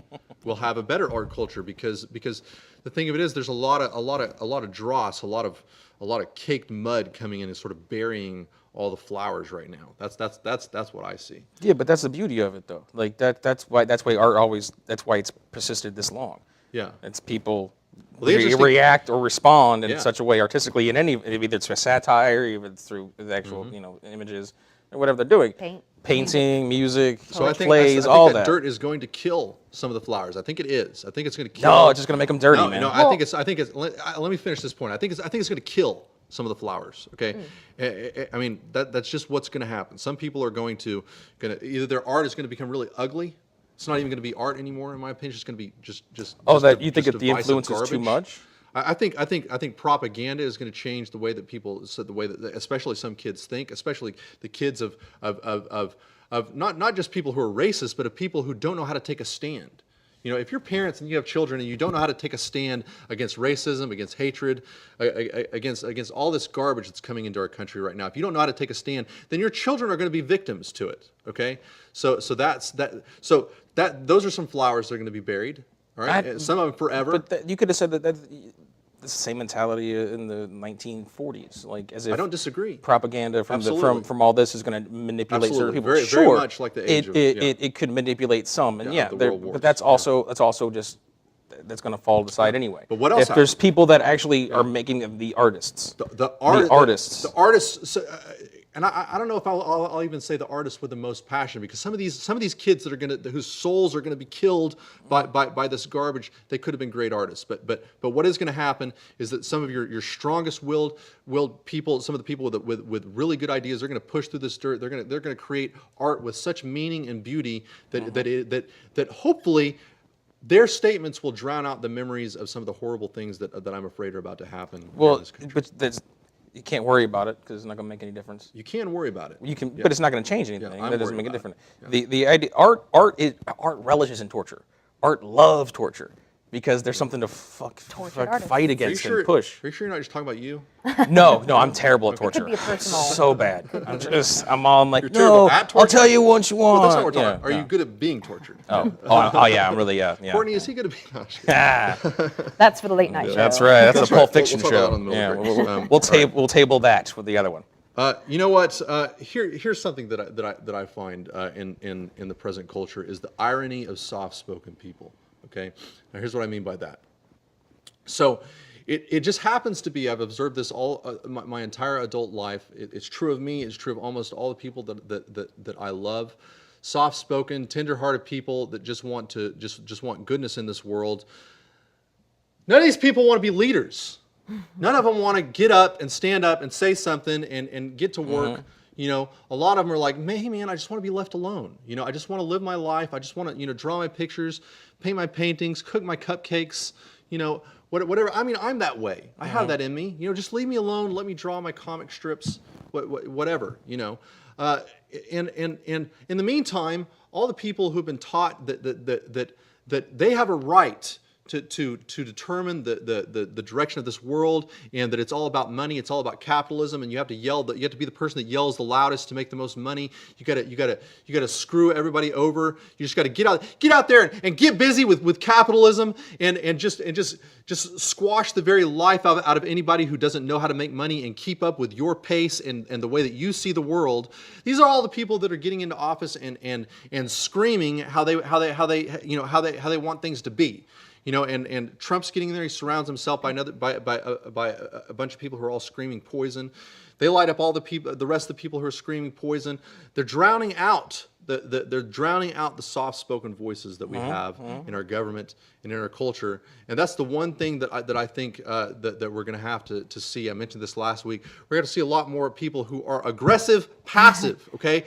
we'll have a better art culture because the thing of it is there's a lot of dross, a lot of caked mud coming in and sort of burying all the flowers right now. That's what I see. Yeah, but that's the beauty of it, though. Like that's why art always. That's why it's persisted this long. Yeah. It's people Well, the interesting- react or respond in Yeah. such a way artistically in any, either through satire, even through the actual, images or whatever they're doing. Painting, music, So I think, plays, I all think that that. dirt is going to kill some of the flowers. I think it is. I think it's going to kill. No, it's just gonna make them dirty, No, man. no, I think it's. Let me finish this point. I think it's going to kill some of the flowers. Okay, I mean that's just what's going to happen. Some people are going to either their art is going to become really ugly. It's not even going to be art anymore, in my opinion. It's going to be just. Oh, just that you think just if the divisive influence is too garbage. much? I think propaganda is going to change the way that people, so the way that especially some kids think, especially the kids of not just people who are racist, but of people who don't know how to take a stand. If you're parents and you have children and you don't know how to take a stand against racism, against hatred, against all this garbage that's coming into our country right now, if you don't know how to take a stand, then your children are going to be victims to it. Okay, so that's that. So those are some flowers that are going to be buried. All right, some of them forever. But you could have said that that's the same mentality in the 1940s, like as if I don't disagree. Propaganda from all this is going to manipulate certain people. Very, sure, very much like the age it could manipulate some, and the World Wars. but that's also just that's going to don't decide anyway. But what else? If there's people that actually are making the artists, the artists. The artists. So, and I don't know if I'll even say the artists with the most passion, because some of these kids that are whose souls are gonna be killed by this garbage, they could have been great artists. But what is gonna happen is that some of your strongest willed people, some of the people with really good ideas, they're gonna push through this dirt. They're gonna create art with such meaning and beauty that hopefully their statements will drown out the memories of some of the horrible things that I'm afraid are about to happen. well, in this country. but you can't worry about it because it's not going to make any difference. You can worry about it. You can, but it's not going to change anything. I'm That doesn't worried make a about difference. it. The idea, art relishes in torture. Art loves torture because there's something to artists. fight against and push. Are you sure you're not just talking about you? No, I'm terrible at torture. Could be a personal. So bad. I'm all like, You're terrible at torture? I'll tell you what you want. Well, that's not what we're talking about. Are Yeah, you good at being tortured? Oh yeah, I'm really yeah. Courtney, is he good at being? No, That's for the late night show. That's right. That's a Pulp right. Fiction We'll talk about show. it on the Yeah, middle break. we'll table that with the other one. You know what? Here's something that I find in the present culture is the irony of soft-spoken people. Okay, now here's what I mean by that. So, it just happens to be, I've observed this all my entire adult life. It's true of me. It's true of almost all the people that I love. Soft-spoken, tender-hearted people that just want goodness in this world. None of these people want to be leaders. None of them want to get up and stand up and say something and get to work. A lot of them are like, hey man, I just want to be left alone. I just want to live my life. I just want to, draw my pictures, paint my paintings, cook my cupcakes, whatever. I mean, I'm that way. I have that in me. Just leave me alone. Let me draw my comic strips, whatever. And in the meantime, all the people who've been taught that they have a right to determine the direction of this world, and that it's all about money, it's all about capitalism, and you have to you have to be the person that yells the loudest to make the most money. You gotta screw everybody over. You just gotta get out there and get busy with capitalism and just squash the very life out of anybody who doesn't know how to make money and keep up with your pace and the way that you see the world. These are all the people that are getting into office and screaming how they want things to be. And Trump's getting there. He surrounds himself by a bunch of people who are all screaming poison. They light up all the rest of the people who are screaming poison. They're drowning out the soft-spoken voices that we have in our government and in our culture. And that's the one thing that I think that we're going to have to see. I mentioned this last week. We're going to see a lot more people who are aggressive, passive. Okay.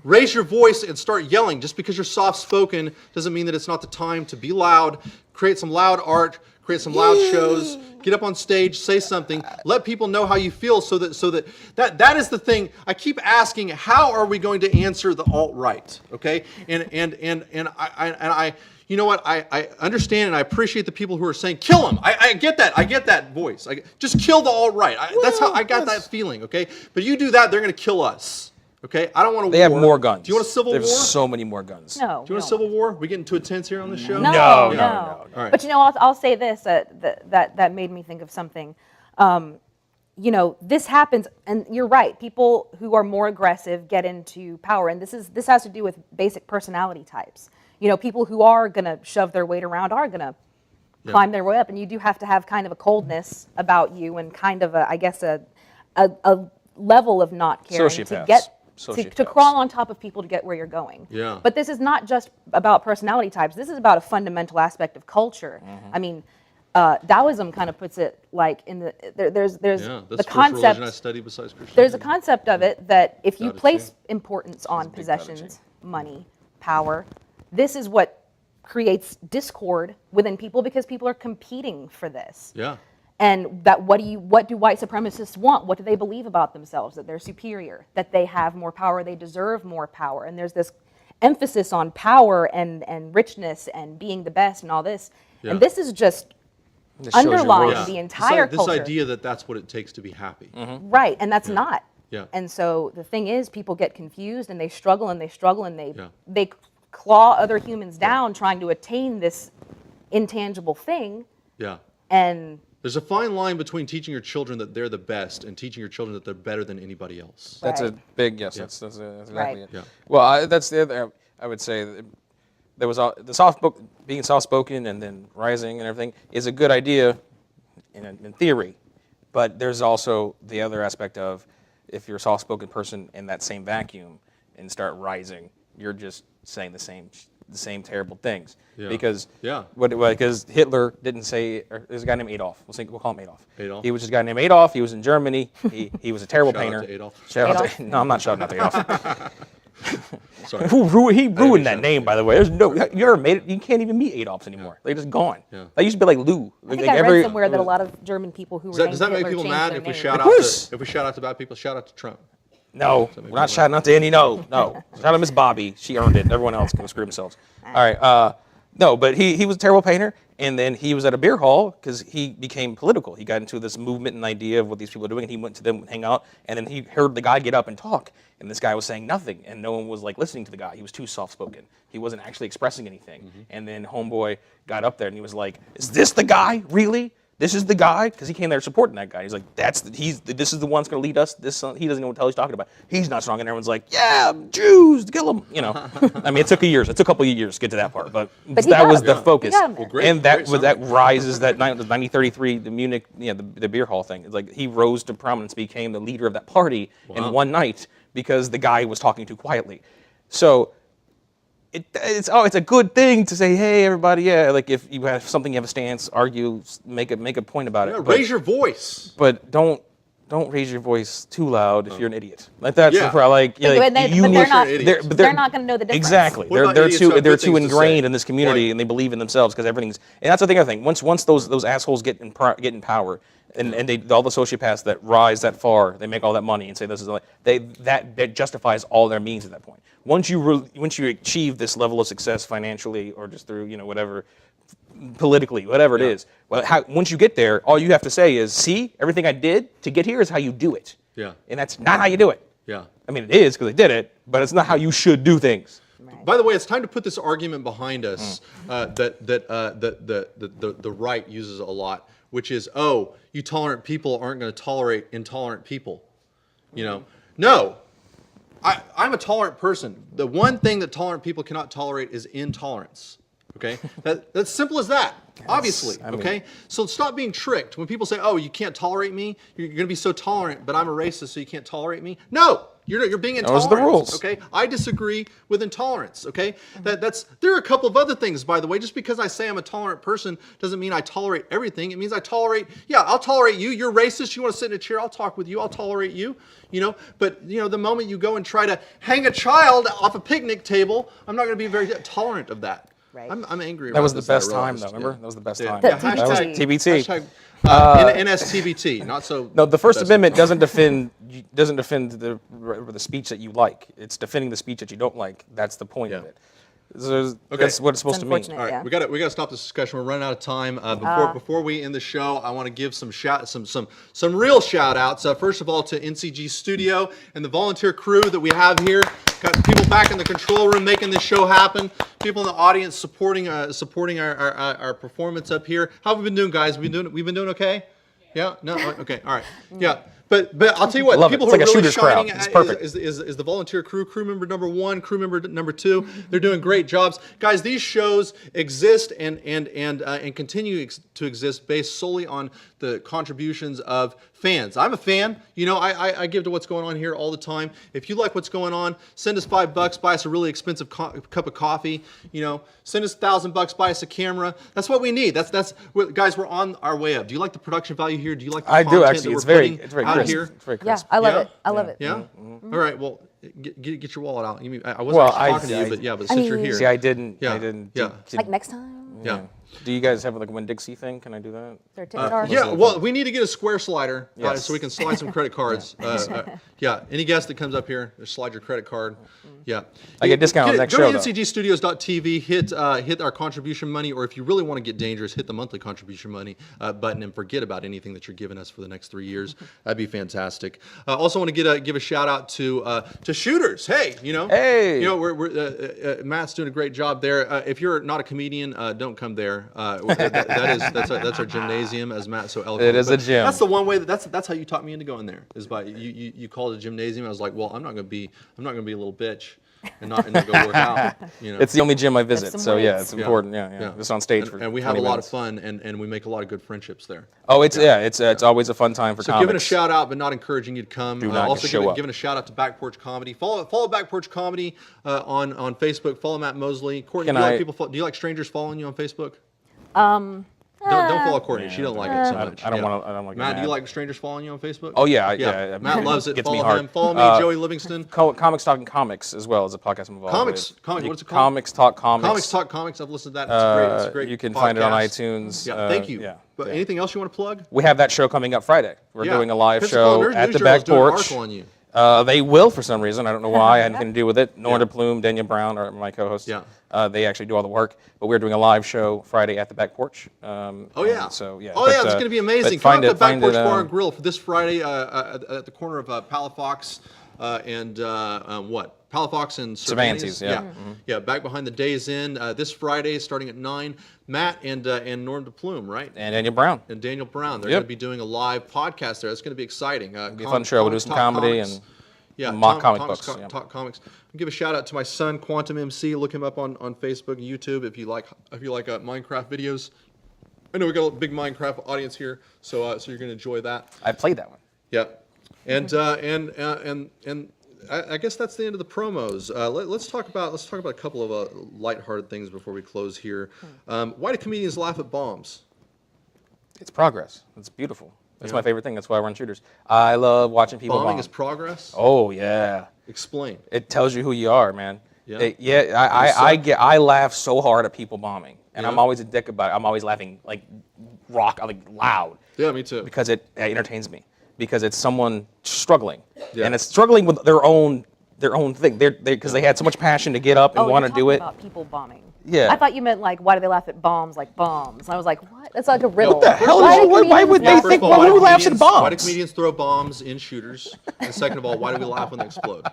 Raise your voice and start yelling. Just because you're soft-spoken doesn't mean that it's not the time to be loud. Create some loud art, create some loud shows, get up on stage, say something, let people know how you feel so that is the thing. I keep asking, how are we going to answer the alt-right? Okay? And I you know what? I understand and I appreciate the people who are saying, kill them. I get that voice. Just kill the alt-right. That's how I got that feeling, okay? But you do that, they're going to kill us. Okay, I don't want to. They have more guns. Do you want a civil war? There's so many more guns. No. Do you want a civil war? We getting too intense here on this show? No. No. All right. But I'll say this that made me think of something. This happens, and you're right. People who are more aggressive get into power, and this has to do with basic personality types. People who are gonna shove their weight around are gonna climb their way up, and you do have to have kind of a coldness about you and kind of I guess a level of not caring to Sociopaths. get to Sociopaths. crawl on top of people to get where you're going. Yeah. But this is not just about personality types. This is about a fundamental aspect of culture. I mean, Taoism kind of puts it like in the there's That's the the first concept. religion I studied besides Christianity. There's a concept of it that if you Tao Te place Ching. importance on big Tao Te possessions, money, power, this is what creates discord within people because people are competing for this. Yeah. And that what do white supremacists want? What do they believe about themselves? That they're superior, that they have more power, they deserve more power. And there's this emphasis on power and richness and being the best and all this. Yeah. And this is just This shows your underlying worth. the entire this culture. idea that that's what it takes to be happy. Right, and that's not. Yeah. And so the thing is, people get confused and they struggle and they struggle and Yeah. they claw other humans down trying to attain this intangible thing. Yeah. And There's a fine line between teaching your children that they're the best and teaching your children that they're better than anybody else. That's a Right. big yes. Yeah. That's exactly Right. it. Yeah. Well, that's the other. I would say that there was the being soft-spoken and then rising and everything is a good idea in theory, but there's also the other aspect of if you're a soft-spoken person in that same vacuum and start rising, you're just saying the same terrible things. Yeah. Because Yeah. because Hitler didn't say, or there's a guy named Adolf. We'll call him Adolf. Adolf. He was this guy named Adolf. He was in Germany. He was a terrible Shout out painter. to Adolf. Shout out Adolf? to, no, I'm not shouting out to Adolf. Sorry. He ruined that shout name, out. by the way. There's no, you ever made it? You can't even meet Adolfs anymore. They're just gone. Yeah. That used to be like Lou. I think I read somewhere that a lot of German people who were Does that make people mad if we shout out course. to bad people? Shout out to Trump. No, we're not shouting out to any. No. Shout out to Miss Bobby. She earned it. Everyone else can screw themselves. All right. No, but he was a terrible painter, and then he was at a beer hall because he became political. He got into this movement and idea of what these people are doing, and he went to them, hang out, and then he heard the guy get up and talk, and this guy was saying nothing, and no one was like listening to the guy. He was too soft-spoken. He wasn't actually expressing anything. And then homeboy got up there, and he was like, "Is this the guy? Really? This is the guy?" Because he came there supporting that guy. He's like, this is the one that's going to lead us. He doesn't know what the hell he's talking about. He's not strong. And everyone's like, yeah, Jews, kill them. You know, I mean, it took a couple of years to get to that part, but he that got was him the there. focus. He got him there. Well, great, And great that summary. rises that 1933, the Munich, the beer hall thing. It's like he rose to prominence, became the leader of that party Wow. in one night because the guy was talking too quietly. So it's a good thing to say, hey, everybody, yeah, like if you have something, you have a stance, argue, make a point about it. Yeah, But- raise your voice. but don't raise your voice too loud if you're an idiot. Like that's Yeah. the problem. Like, But like they're you, not- idiots. but they're not going to know the difference. Exactly. What about They're idiots who have they're good too things to ingrained say? in this community Like- and they believe in themselves because everything's and that's the thing. I think once those assholes get in power and all the sociopaths that rise that far, they make all that money and say this is like that justifies all their means at that point. Once you achieve this level of success financially or just through whatever politically, whatever it is. Well, once you get there, all you have to say is, see, everything I did to get here is how you do it. Yeah. And that's not how you do it. Yeah. I mean, it is because they did it, but it's not how you should do things. By the way, it's time to put this argument behind us that the right uses a lot, which is, oh, you tolerant people aren't going to tolerate intolerant people. No. I'm a tolerant person. The one thing that tolerant people cannot tolerate is intolerance. Okay, that's simple as that. Obviously, I mean- okay. So stop being tricked when people say, "Oh, you can't tolerate me. You're going to be so tolerant, but I'm a racist, so you can't tolerate me." No, you're being intolerant. Those are the rules. Okay, I disagree with intolerance. Okay, there are a couple of other things, by the way. Just because I say I'm a tolerant person doesn't mean I tolerate everything. It means I tolerate. Yeah, I'll tolerate you. You're racist. You want to sit in a chair? I'll talk with you. I'll tolerate you. But the moment you go and try to hang a child off a picnic table, I'm not going to be very tolerant of that. Right. I'm angry. That about was the this, I best time, realized. though. Remember? Yeah. That was the best Yeah. time. Yeah, That was hashtag- TBT. Hashtag NSTBT. Not so. No, the First best Amendment time. doesn't defend the speech that you like. It's defending the speech that you don't like. That's the point of Yeah. it. So that's what it's supposed to mean. unfortunate. All right, Yeah. we got to stop this discussion. We're running out of time. Before we end the show, I want to give some real shout outs. First of all, to NCG Studio and the volunteer crew that we have here. Got people back in the control room making this show happen. People in the audience supporting our performance up here. How have we been doing, guys? We've been doing okay. Yeah. No. Okay. All right. Yeah. But I'll tell you what, Love people it. who It's are like a really shooter's crowd. shining It's perfect. is the volunteer crew member number 1, crew member number 2. They're doing great jobs, guys. These shows exist and continue to exist based solely on the contributions of fans. I'm a fan. You know, I give to what's going on here all the time. If you like what's going on, send us $5, buy us a really expensive cup of coffee. You know, send us $1,000, buy us a camera. That's what we need. Guys, we're on our way up. Do you like the production value here? Do you like the I content do actually. that It's we're very putting out crisp. here? It's very Yeah, crisp. I love Yeah? it. I love it. Yeah. Mm-hmm. All right. Well, get your wallet out. I wasn't Well, actually talking to you, I- but yeah. But since you're here, See, I didn't. Yeah. I didn't. Yeah. Like next time, yeah. Do you guys have like a Winn-Dixie thing? Can I do that? their tip jar. Yeah, well, we need to get a square slider Yes. so we can slide some credit cards. Yeah, any guest that comes up here, just slide your credit card. Yeah. I get a discount on the next Go show, to though. ncgstudios.tv, hit our contribution money, or if you really want to get dangerous, hit the monthly contribution money button and forget about anything that you're giving us for the next 3 years. That'd be fantastic. Also want to give a shout out to shooters. Hey, you know, Hey. you know, we're Matt's doing a great job there. If you're not a comedian, don't come there. That's our gymnasium, as Matt so eloquently. It is a put. gym. That's the one way. That's how you talked me into going there. Is by you called it a gymnasium. I was like, well, I'm not gonna be a little bitch and not go work out. You know. It's the only gym I visit, some so yeah, weights. it's important. Yeah. Just on stage for and we have 20 a lot minutes. of fun, and we make a lot of good friendships there. Oh, it's always a fun time for So comics. giving a shout out, but not encouraging you to come. Do not Also show up. giving a shout out to Back Porch Comedy. Follow Back Porch Comedy on Facebook. Follow Matt Moseley. Courtney, do you like strangers following you on Facebook? Don't follow Courtney. She don't like it so much. I don't Yeah. want to. Matt, do you like strangers following you on Facebook? Oh yeah. Matt loves it. Gets Follow me hard. him. Follow me, Joey Livingston. Comics Talking Comics as well as a podcast I'm involved Comics. with. What's it called? Comics Talk Comics. Comics Talk Comics. I've listened to that. It's a great. You can find it on podcast. iTunes. Yeah, thank you. Yeah. But anything else you want to plug? We have that show coming up Friday. We're Yeah. doing a live Pensacola show News at the Journal is back doing an porch. article on you. They will for some reason. I don't know why. I had nothing to do with it. Norda Plume, Daniel Brown are my co-hosts. Yeah. They actually do all the work. But we're doing a live show Friday at the back porch. Oh yeah. So yeah. Oh yeah, it's going to be amazing. Come out to Back Porch Bar and it. Grill for this Friday at the corner of Palafox and Palafox and Cervantes. Cervantes, yeah. Mm-hmm. Yeah, back behind the Days Inn this Friday, starting at 9. Matt and Norm DePlume, right? And Daniel Brown. And Daniel Brown. They're Yep. going to be doing a live podcast there. It's going to be exciting. It'll be a fun show. We'll do some comedy and mock comic books. Yeah. Talk comics. I'll give a shout out to my son, Quantum MC. Look him up on Facebook and YouTube if you like Minecraft videos. I know we got a big Minecraft audience here, so you're going to enjoy that. I played that one. Yeah, and I guess that's the end of the promos. Let's talk about a couple of lighthearted things before we close here. Why do comedians laugh at bombs? It's progress. It's beautiful. That's my favorite thing. That's why I run shooters. I love watching people Bombing bomb. is progress. Oh yeah. Explain. It tells you who you are, man. Yeah. I laugh so hard at people bombing, and Yeah. I'm always a dick about it. I'm always laughing like loud. Yeah, me too. Because it entertains me. Because it's someone struggling, Yeah. and it's struggling with their own thing. Because they had so much passion to get up and want to do it. About people bombing. Yeah. I thought you meant like, why do they laugh at bombs like bombs? And I was like, what? That's like a riddle. What the hell? do Why would comedians they laugh think? at Well, who bombs? laughs at bombs? Why do comedians throw bombs in shooters? And second of all, why do we laugh when they explode?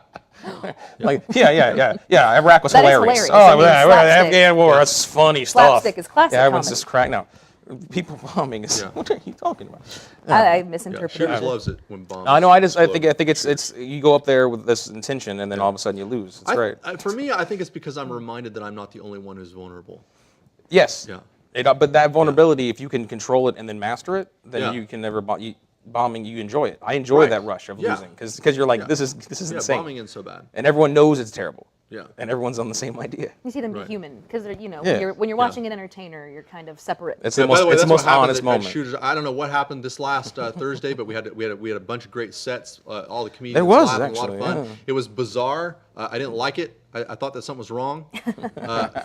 Like, yeah. Iraq was That is hilarious. hilarious. Oh, I mean, yeah, slapstick. Afghan war. That's funny stuff. Slapstick is classic Yeah, everyone's comedy. just crack now. People bombing is. Yeah. What are you talking about? I Yeah, misinterpreted shooters it. loves it when bombs. I know. I explode. think it's you go up there with this intention and then all of a sudden you lose. It's great. For me, I think it's because I'm reminded that I'm not the only one who's vulnerable. Yes. Yeah. But that vulnerability, if you can control it and then master it, then Yeah. you can never bombing. You enjoy it. I enjoy Right. that rush of Yeah. losing because you're like Yeah. this is Yeah, insane, bombing isn't so bad. and everyone knows it's terrible. Yeah. And everyone's on the same idea. You see them be Right. human because they're, Yeah. when you're watching an entertainer, you're kind of separate. It's Yeah, the by most, the way, it's the that's most what happened honest at moment. Shooters. I don't know what happened this last Thursday, but we had a bunch of great sets. All the comedians There was, laughing, a lot of actually, fun. yeah. It was bizarre. I didn't like it. I thought that something was wrong.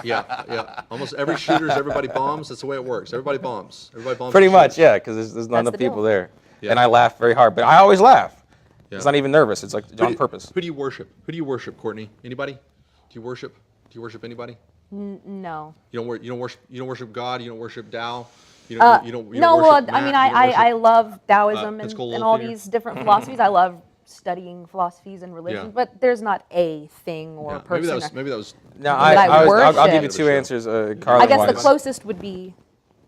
Yeah. Almost every shooter's everybody bombs. That's the way it works. Everybody bombs. Everybody bombs. Pretty the much, shooters. yeah, because there's not That's enough the people deal. there, Yeah. and I laugh very hard. But I always laugh. Yeah. It's not even nervous. It's like on purpose. Who do you worship? Who do you worship, Courtney? Anybody? Do you worship anybody? No. You don't worship God. You don't worship Tao. You No, don't well, worship I mean, Matt, you don't I worship- love Taoism Pensacola and all Theater. these different philosophies. I love studying philosophies and religion, Yeah. but there's not a thing or Yeah, person. maybe that was. No, That I I'll give you worship. two answers. I Carlin guess the was. closest would be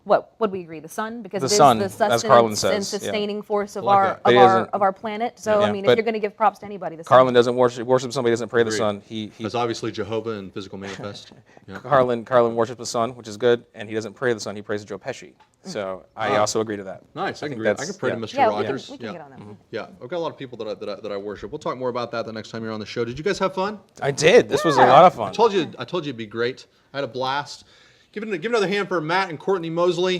what would we agree? The sun, because The it is sun, the as sustenance Carlin and says, yeah. sustaining force of like our that. of But he our doesn't- of our planet. So Yeah. I mean, if But you're going to give props to anybody, the sun. Carlin doesn't worship somebody who doesn't pray to the Agreed. sun. He That's obviously Jehovah and Physical Manifest. Yeah. Carlin worships the sun, which is good, and he doesn't pray to the sun. He prays to Joe Pesci. So I also agree to that. Nice. I can think pray to that's- Mr. Yeah, Rogers. we can get on that. Yeah, I've got a lot of people that I worship. We'll talk more about that the next time you're on the show. Did you guys have fun? I did. This was a lot of fun. I told you it'd be great. I had a blast. Give another hand for Matt and Courtney Moseley.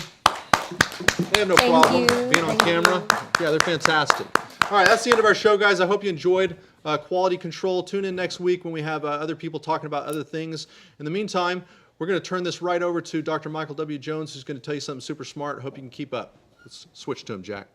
They have no Thank problem you. being on Thank camera. Yeah, they're fantastic. All right, that's the end of our show, guys. I hope you enjoyed Quality Control. Tune in next week when we have other people talking about other things. In the meantime, we're going to turn this right over to Dr. Michael W. Jones, who's going to tell you something super smart. Hope you can keep up. Let's switch to him, Jack.